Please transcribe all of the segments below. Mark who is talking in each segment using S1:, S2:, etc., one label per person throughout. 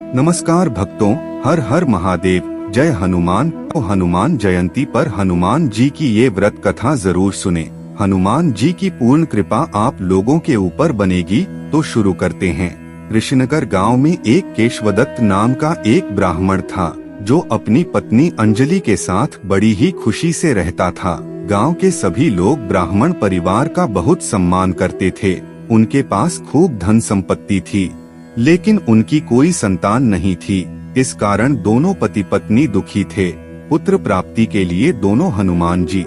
S1: नमस्कार भक्तों, हर हर महादेव, जय हनुमान। तो हनुमान जयंती पर हनुमान जी की ये व्रत कथा जरूर सुने। हनुमान जी की पूर्ण कृपा आप लोगों के ऊपर बनेगी। तो शुरू करते हैं। ऋषिनगर गांव में एक केशवदत्त नाम का एक ब्राह्मण था, जो अपनी पत्नी अंजलि के साथ बड़ी ही खुशी से रहता था। गांव के सभी लोग ब्राह्मण परिवार का बहुत सम्मान करते थे। उनके पास खूब धन संपत्ति थी, लेकिन उनकी कोई संतान नहीं थी। इस कारण दोनों पति पत्नी दुखी थे। पुत्र प्राप्ति के लिए दोनों हनुमान जी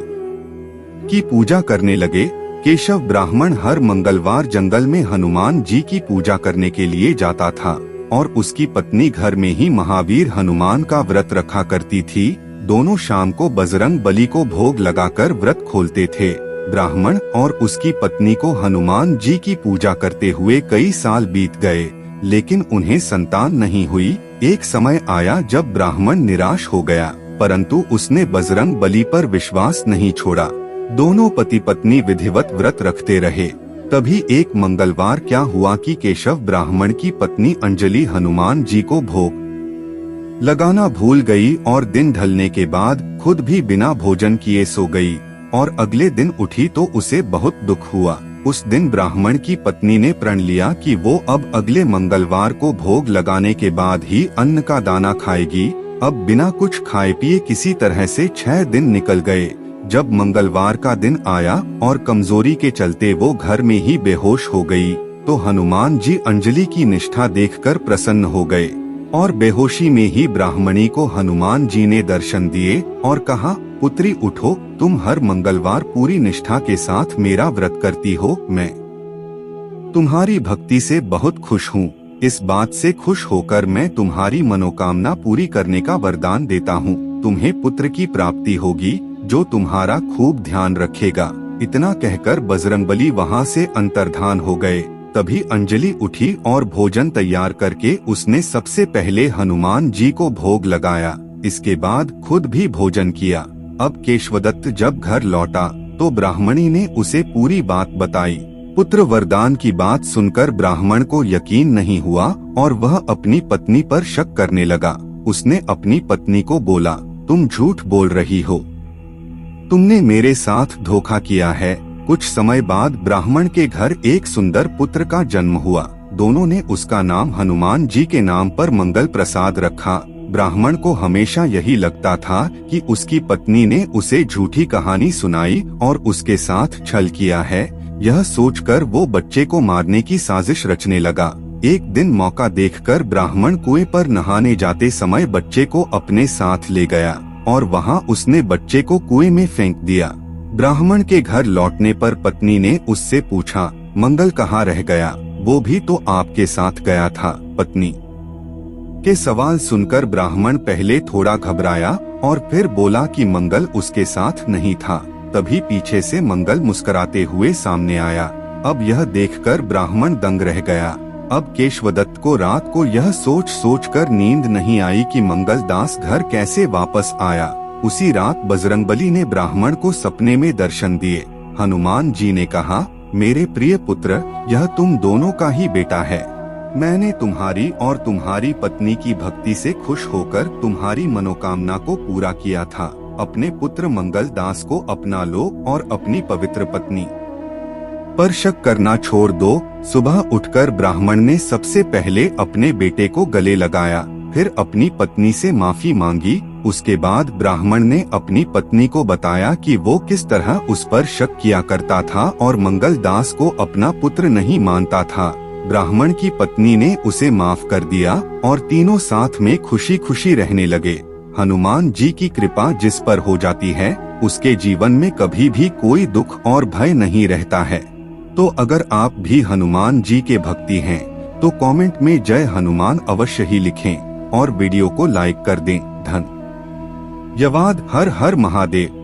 S1: की पूजा करने लगे। केशव ब्राह्मण हर मंगलवार जंगल में हनुमान जी की पूजा करने के लिए जाता था और उसकी पत्नी घर में ही महावीर हनुमान का व्रत रखा करती थी। दोनों शाम को बजरंग बली को भोग लगाकर व्रत खोलते थे। ब्राह्मण और उसकी पत्नी को हनुमान जी की पूजा करते हुए कई साल बीत गए, लेकिन उन्हें संतान नहीं हुई। एक समय आया जब ब्राह्मण निराश हो गया, परंतु उसने बजरंग बली पर विश्वास नहीं छोड़ा। दोनों पति पत्नी विधिवत व्रत रखते रहे। तभी एक मंगलवार क्या हुआ कि केशव ब्राह्मण की पत्नी अंजलि हनुमान जी को भोग लगाना भूल गई और दिन ढलने के बाद खुद भी बिना भोजन किए सो गई और अगले दिन उठी तो उसे बहुत दुख हुआ। उस दिन ब्राह्मण की पत्नी ने प्रण लिया कि वो अब अगले मंगलवार को भोग लगाने के बाद ही अन्न का दाना खाएगी। अब बिना कुछ खाए पिए किसी तरह से 6 दिन निकल गए। जब मंगलवार का दिन आया और कमजोरी के चलते वो घर में ही बेहोश हो गई, तो हनुमान जी अंजलि की निष्ठा देखकर प्रसन्न हो गए और बेहोशी में ही ब्राह्मणी को हनुमान जी ने दर्शन दिए और कहा, पुत्री उठो, तुम हर मंगलवार पूरी निष्ठा के साथ मेरा व्रत करती हो। मैं तुम्हारी भक्ति से बहुत खुश हूँ। इस बात से खुश होकर मैं तुम्हारी मनोकामना पूरी करने का वरदान देता हूँ। तुम्हें पुत्र की प्राप्ति होगी, जो तुम्हारा खूब ध्यान रखेगा। इतना कहकर बजरंगबली वहाँ से अंतर्धान हो गए। तभी अंजलि उठी और भोजन तैयार करके उसने सबसे पहले हनुमान जी को भोग लगाया। इसके बाद खुद भी भोजन किया। अब केशवदत्त जब घर लौटा तो ब्राह्मणी ने उसे पूरी बात बताई। पुत्र वरदान की बात सुनकर ब्राह्मण को यकीन नहीं हुआ और वह अपनी पत्नी पर शक करने लगा। उसने अपनी पत्नी को बोला, तुम झूठ बोल रही हो, तुमने मेरे साथ धोखा किया है। कुछ समय बाद ब्राह्मण के घर एक सुंदर पुत्र का जन्म हुआ। दोनों ने उसका नाम हनुमान जी के नाम पर मंगल प्रसाद रखा। ब्राह्मण को हमेशा यही लगता था कि उसकी पत्नी ने उसे झूठी कहानी सुनाई और उसके साथ छल किया है। यह सोचकर वो बच्चे को मारने की साजिश रचने लगा। एक दिन मौका देखकर ब्राह्मण कुएं पर नहाने जाते समय बच्चे को अपने साथ ले गया और वहां उसने बच्चे को कुएं में फेंक दिया। ब्राह्मण के घर लौटने पर पत्नी ने उससे पूछा, मंगल कहाँ रह गया? वो भी तो आपके साथ गया था। पत्नी के सवाल सुनकर ब्राह्मण पहले थोड़ा घबराया और फिर बोला कि मंगल उसके साथ नहीं था। तभी पीछे से मंगल मुस्कुराते हुए सामने आया। अब यह देखकर ब्राह्मण दंग रह गया। अब केशवदत्त को रात को यह सोच कर नींद नहीं आई कि मंगल दास घर कैसे वापस आया। उसी रात बजरंगबली ने ब्राह्मण को सपने में दर्शन दिए। हनुमान जी ने कहा, मेरे प्रिय पुत्र, यह तुम दोनों का ही बेटा है। मैंने तुम्हारी और तुम्हारी पत्नी की भक्ति से खुश होकर तुम्हारी मनोकामना को पूरा किया था। अपने पुत्र मंगल दास को अपना लो और अपनी पवित्र पत्नी पर शक करना छोड़ दो। सुबह उठकर ब्राह्मण ने सबसे पहले अपने बेटे को गले लगाया, फिर अपनी पत्नी से माफी मांगी। उसके बाद ब्राह्मण ने अपनी पत्नी को बताया कि वो किस तरह उस पर शक किया करता था और मंगल दास को अपना पुत्र नहीं मानता था। ब्राह्मण की पत्नी ने उसे माफ कर दिया और तीनों साथ में खुशी खुशी रहने लगे। हनुमान जी की कृपा जिस पर हो जाती है, उसके जीवन में कभी भी कोई दुख और भय नहीं रहता है। तो अगर आप भी हनुमान जी के भक्ति हैं, तो कमेंट में जय हनुमान अवश्य ही लिखें और वीडियो को लाइक कर दें। धन्यवाद। हर हर महादेव।